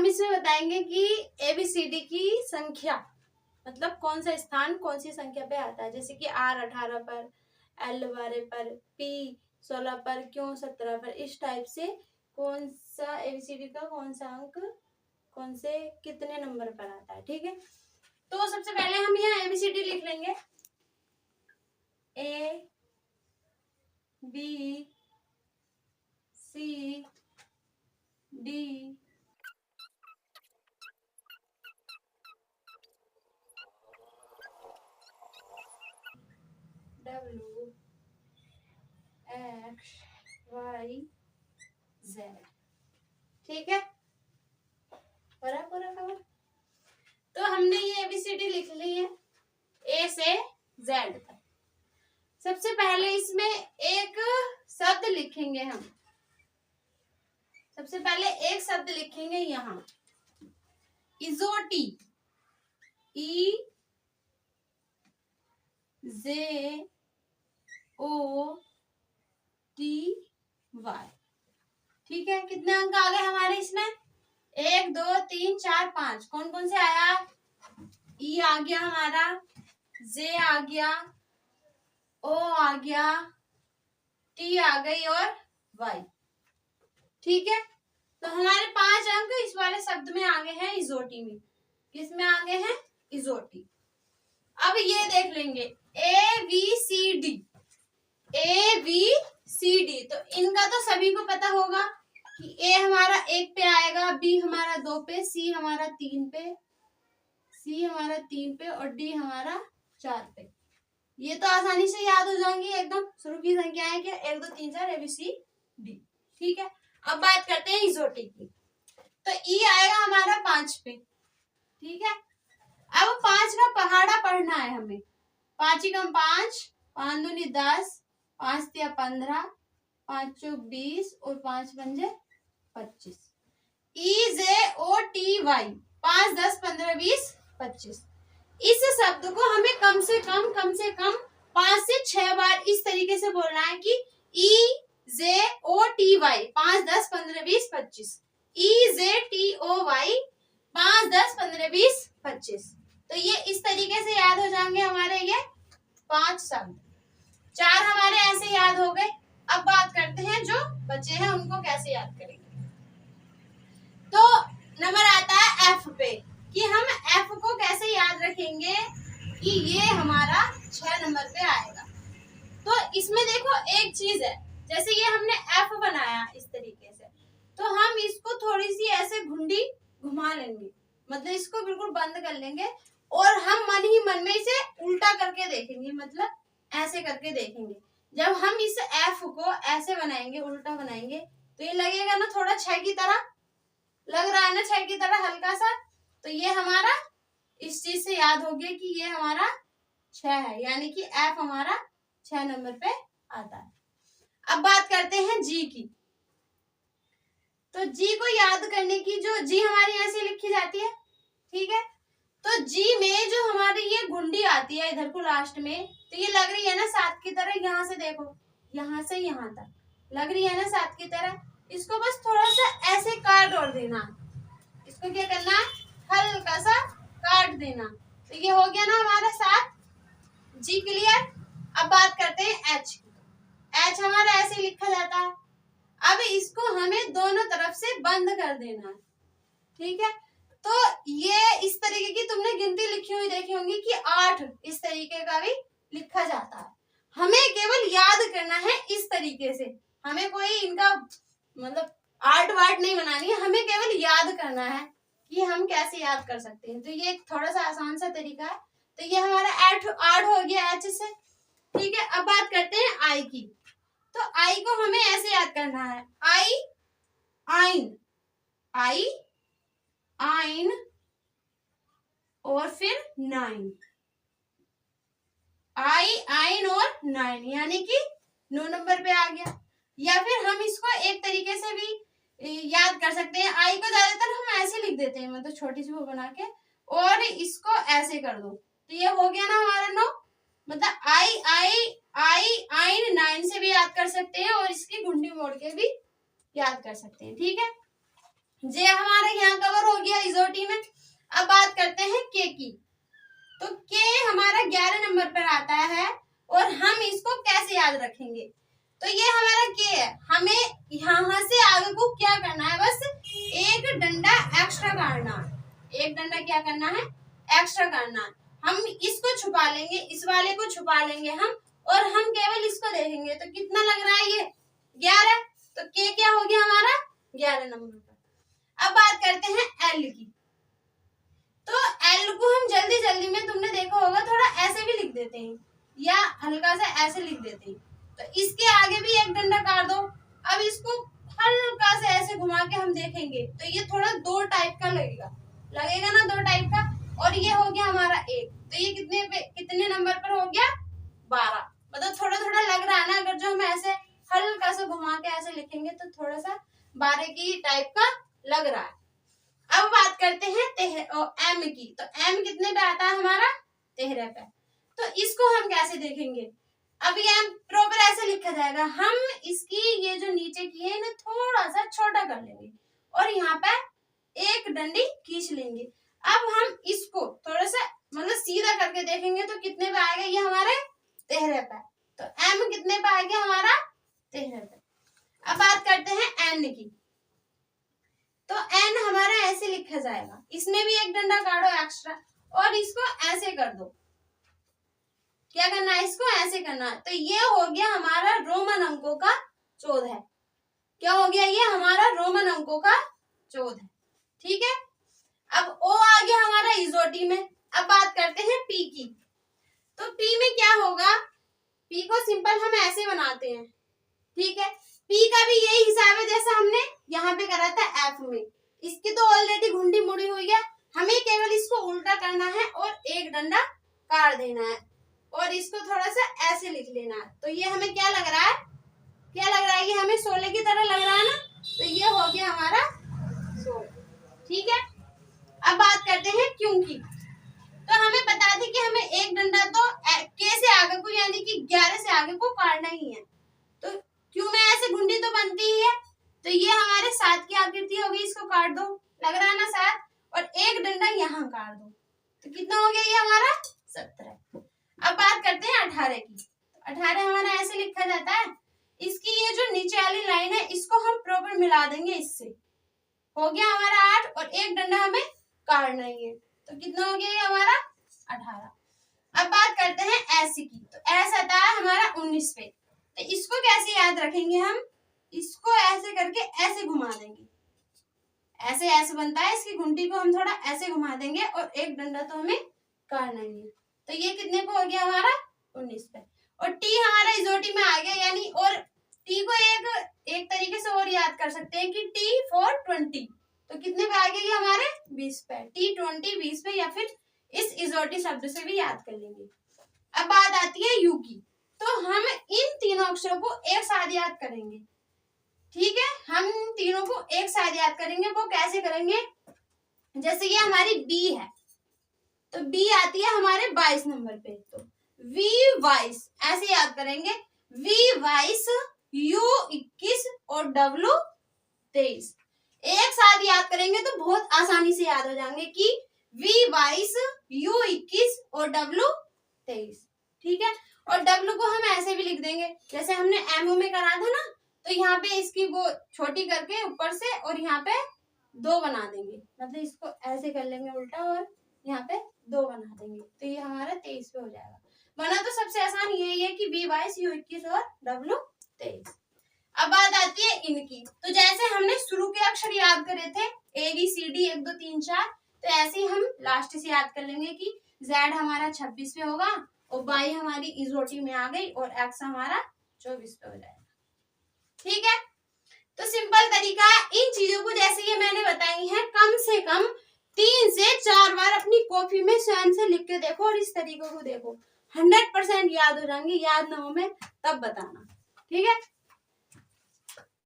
हम इसमें बताएंगे कि एबीसीडी की संख्या, मतलब कौन सा स्थान कौन सी संख्या पे आता है। जैसे कि आर 18 पर, एल 12 पर, पी 16 पर, क्यों 17 पर। इस टाइप से कौन सा एबीसीडी का कौन सा अंक कौन से कितने नंबर पर आता है। ठीक है, तो सबसे पहले हम यहाँ एबीसीडी लिख लेंगे। A B C D W X Y Z. ठीक है, पूरा कवर। तो हमने ये एबीसीडी लिख ली है ए से जेड तक। सबसे पहले इसमें एक शब्द लिखेंगे हम। सबसे पहले एक शब्द लिखेंगे यहाँ, इजोटी, ई जे ओ टी वाई। ठीक है, कितने अंक आ गए हमारे इसमें? 1 2 3 4 5। कौन कौन से आया? ई आ गया हमारा, जे आ गया, ओ आ गया, टी आ गई और वाई। ठीक है, तो हमारे 5 अंक इस वाले शब्द में आगे हैं, इजोटी में। किस में आगे हैं? इजोटी। अब ये देख लेंगे A B C D. A B C D, तो इनका तो सभी को पता होगा कि ए हमारा 1 पे आएगा, बी हमारा 2 पे, सी हमारा 3 पे, और डी हमारा 4 पे। ये तो आसानी से याद हो जाएंगी एकदम। शुरू की संख्या है क्या? 1 2 3 4 ए बी सी डी। ठीक है, अब बात करते हैं इजोटी की। तो ई आएगा हमारा 5 पे। ठीक है, अब 5 का पहाड़ा पढ़ना है हमें। 5 एकम 5, 5 दूनी 10, 5 तिया 15, 5 चौक 20 और 5 पंजे 25। ई जे ओ टी वाई, 5 10 15 20 25। इस शब्द को हमें कम से कम 5 से 6 बार इस तरीके से बोलना है कि ई जे ओ टी वाई 5 10 15 20 25। ई जे टी ओ वाई 5 10 15 20 25। तो ये इस तरीके से याद हो जाएंगे हमारे ये 5 शब्द। 4 हमारे ऐसे याद हो गए। अब बात करते हैं जो बचे हैं उनको कैसे याद करेंगे। तो नंबर आता है एफ पे, कि हम एफ को कैसे याद रखेंगे कि ये हमारा 6 नंबर पे आएगा। तो इसमें देखो एक चीज है, जैसे ये हमने एफ बनाया इस तरीके से, तो हम इसको थोड़ी सी ऐसे घुंडी घुमा लेंगे, मतलब इसको बिल्कुल बंद कर लेंगे और हम मन ही मन में इसे उल्टा करके देखेंगे, मतलब ऐसे करके देखेंगे। जब हम इस एफ को ऐसे बनाएंगे, उल्टा बनाएंगे, तो ये लगेगा ना थोड़ा 6 की तरह, लग रहा है ना 6 की तरह हल्का सा। तो ये हमारा इस चीज से याद हो गया कि ये हमारा 6 है, यानी कि एफ हमारा 6 नंबर पे आता है। अब बात करते हैं जी की। तो जी को याद करने की, जो जी हमारी ऐसे लिखी जाती है, ठीक है, तो जी में जो हमारी ये गुंडी आती है इधर को लास्ट में, तो ये लग रही है ना 7 की तरह। यहाँ से देखो, यहाँ से यहाँ तक लग रही है ना 7 की तरह। इसको बस थोड़ा सा ऐसे काट और देना, इसको क्या करना है, हल्का सा काट देना। तो ये हो गया ना हमारा 7। जी क्लियर। अब बात करते हैं एच। एच हमारा ऐसे लिखा जाता है। अब इसको हमें दोनों तरफ से बंद कर देना है। ठीक है, तो ये इस तरीके की तुमने गिनती लिखी हुई देखी होंगी कि 8 इस तरीके का भी लिखा जाता है। हमें केवल याद करना है इस तरीके से, हमें कोई इनका मतलब आर्ट वार्ट नहीं बनानी है, हमें केवल याद करना है कि हम कैसे याद कर सकते हैं। तो ये थोड़ा सा आसान सा तरीका है। तो ये हमारा 8 हो गया एच से। ठीक है, अब बात करते हैं आई की। तो आई को हमें ऐसे याद करना है, आई आइन, आई आइन और फिर 9, आई आइन और 9, यानी कि 9 नंबर पे आ गया। या फिर हम इसको एक तरीके से भी याद कर सकते हैं। आई को ज्यादातर हम ऐसे लिख देते हैं, मतलब छोटी सी वो बना के, और इसको ऐसे कर दो, तो ये हो गया ना हमारा 9। मतलब आई आई आई आइन 9 से भी याद कर सकते हैं और इसकी गुंडी मोड़ के भी याद कर सकते हैं। ठीक है, जे हमारा यहाँ कवर हो गया इजोटी में। अब बात करते हैं के की। तो के हमारा 11 नंबर पर आता है और हम इसको कैसे याद रखेंगे? तो ये हमारा के है, हमें यहाँ से आगे को क्या करना है, बस एक डंडा एक्स्ट्रा काटना है। एक डंडा क्या करना है, एक्स्ट्रा करना है। हम इसको छुपा लेंगे, इस वाले को छुपा लेंगे हम, और हम केवल इसको देखेंगे। तो कितना लग रहा है ये 11। तो के क्या हो गया हमारा 11 नंबर पर। अब बात करते हैं एल की। तो एल को हम जल्दी जल्दी में, तुमने देखा होगा, थोड़ा ऐसे भी लिख देते हैं या हल्का सा ऐसे लिख देते हैं। तो इसके आगे भी एक डंडा काट दो। अब इसको हल्का से ऐसे घुमा के हम देखेंगे तो ये थोड़ा 2 टाइप का लगेगा ना, 2 टाइप का। और ये हो गया हमारा 1। तो ये कितने नंबर पर हो गया 12। मतलब थोड़ा थोड़ा लग रहा है ना, अगर जो हम ऐसे हल्का से घुमा के ऐसे लिखेंगे तो थोड़ा सा 12 की टाइप का लग रहा है। अब बात करते हैं एम की। तो एम कितने पे आता है हमारा 13 पे। तो इसको हम कैसे देखेंगे? अभी एम प्रॉपर ऐसे लिखा जाएगा। हम इसकी ये जो नीचे की है इन्हें थोड़ा सा छोटा कर लेंगे और यहाँ पे एक डंडी खींच लेंगे। अब हम इसको थोड़ा सा मतलब सीधा करके देखेंगे तो कितने पे आएगा ये हमारे 13 पे। तो एम कितने पे आएगा हमारा 13 पे। अब बात करते हैं एन की। तो एन हमारा ऐसे लिखा जाएगा, इसमें भी एक डंडा काटो एक्स्ट्रा और इसको ऐसे कर दो। क्या करना है, इसको ऐसे करना है। तो ये हो गया हमारा रोमन अंकों का 14। क्या हो गया ये हमारा रोमन अंकों का 14। ठीक है। अब ओ आ गया हमारा इजोटी में। अब बात करते हैं पी की। तो पी में क्या होगा, पी को सिंपल हम ऐसे बनाते हैं। ठीक है। पी का भी यही हिसाब है जैसा हमने यहाँ पे करा था एफ में। इसकी तो ऑलरेडी घुंडी मुड़ी हुई है, हमें केवल इसको उल्टा करना है और एक डंडा काट देना है और इसको थोड़ा सा ऐसे लिख लेना है। तो ये हमें क्या लग रहा है, ये हमें 16 की तरह लग रहा है ना। तो ये हो गया हमारा 16। ठीक है। अब बात करते हैं क्यों की। तो हमें बता दी कि हमें एक डंडा तो के से आगे को यानी कि 11 से आगे को काटना ही है। तो क्यों में ऐसे घुंडी तो बनती ही है। तो ये हमारे 7 की आकृति होगी, इसको काट दो, लग रहा है ना 7, और एक डंडा यहाँ काट दो। तो कितना हो गया ये हमारा 17। अब बात करते हैं 18 की। 18 हमारा ऐसे लिखा जाता है। इसकी ये जो नीचे वाली लाइन है इसको हम प्रॉपर मिला देंगे, इससे हो गया हमारा 8 और एक डंडा हमें काटना ही है। तो कितना हो गया ये हमारा 18। अब बात करते हैं एस की। तो एस आता है हमारा 19 पे। तो इसको कैसे याद रखेंगे हम, इसको ऐसे करके ऐसे घुमा देंगे, ऐसे बनता है। इसकी घुंटी को हम थोड़ा ऐसे घुमा देंगे और एक डंडा तो हमें काटना ही है। तो ये कितने पे हो गया हमारा 19 पे। और टी हमारा इजोटी में आ गया, यानी और टी को एक तरीके से और याद कर सकते हैं कि टी फॉर 20। तो कितने पे आ गया ये हमारे 20 पे। टी 20 20 पे, या फिर इस इजोटी शब्द से भी याद कर लेंगे। अब बात आती है यू की। तो हम इन तीनों अक्षरों को एक साथ याद करेंगे। ठीक है, हम तीनों को एक साथ याद करेंगे। वो कैसे करेंगे, जैसे ये हमारी बी है तो बी आती है हमारे 22 नंबर पे। तो वी 22 ऐसे याद करेंगे, वी 22 यू 21 और डब्ल्यू 23 एक साथ याद करेंगे तो बहुत आसानी से याद हो जाएंगे कि वी 22 यू 21 और डब्ल्यू 23। ठीक है। और डब्ल्यू को हम ऐसे भी लिख देंगे जैसे हमने एमओ में करा था ना। तो यहाँ पे इसकी वो छोटी करके ऊपर से और यहाँ पे 2 बना देंगे, मतलब इसको ऐसे कर लेंगे उल्टा और यहाँ पे 2 बना देंगे। तो ये हमारा 23 पे हो जाएगा। बना तो सबसे आसान यही है कि बी 22 यू 21 और डब्ल्यू 23। अब बात आती है इनकी। तो जैसे हमने शुरू के अक्षर याद करे थे ABCD 1 2 3 4, तो ऐसे ही हम लास्ट से याद कर लेंगे कि Z हमारा 26 पे होगा और Y हमारी इजोटी में आ गई और X हमारा 24 पे हो जाएगा। ठीक है। तो सिंपल तरीका, इन चीजों को जैसे ये मैंने बताई है कम से कम 3 से 4 बार अपनी कॉपी में स्वयं से लिख के देखो और इस तरीकों को देखो, 100% याद हो जाएंगे। याद ना हो में तब बताना। ठीक है।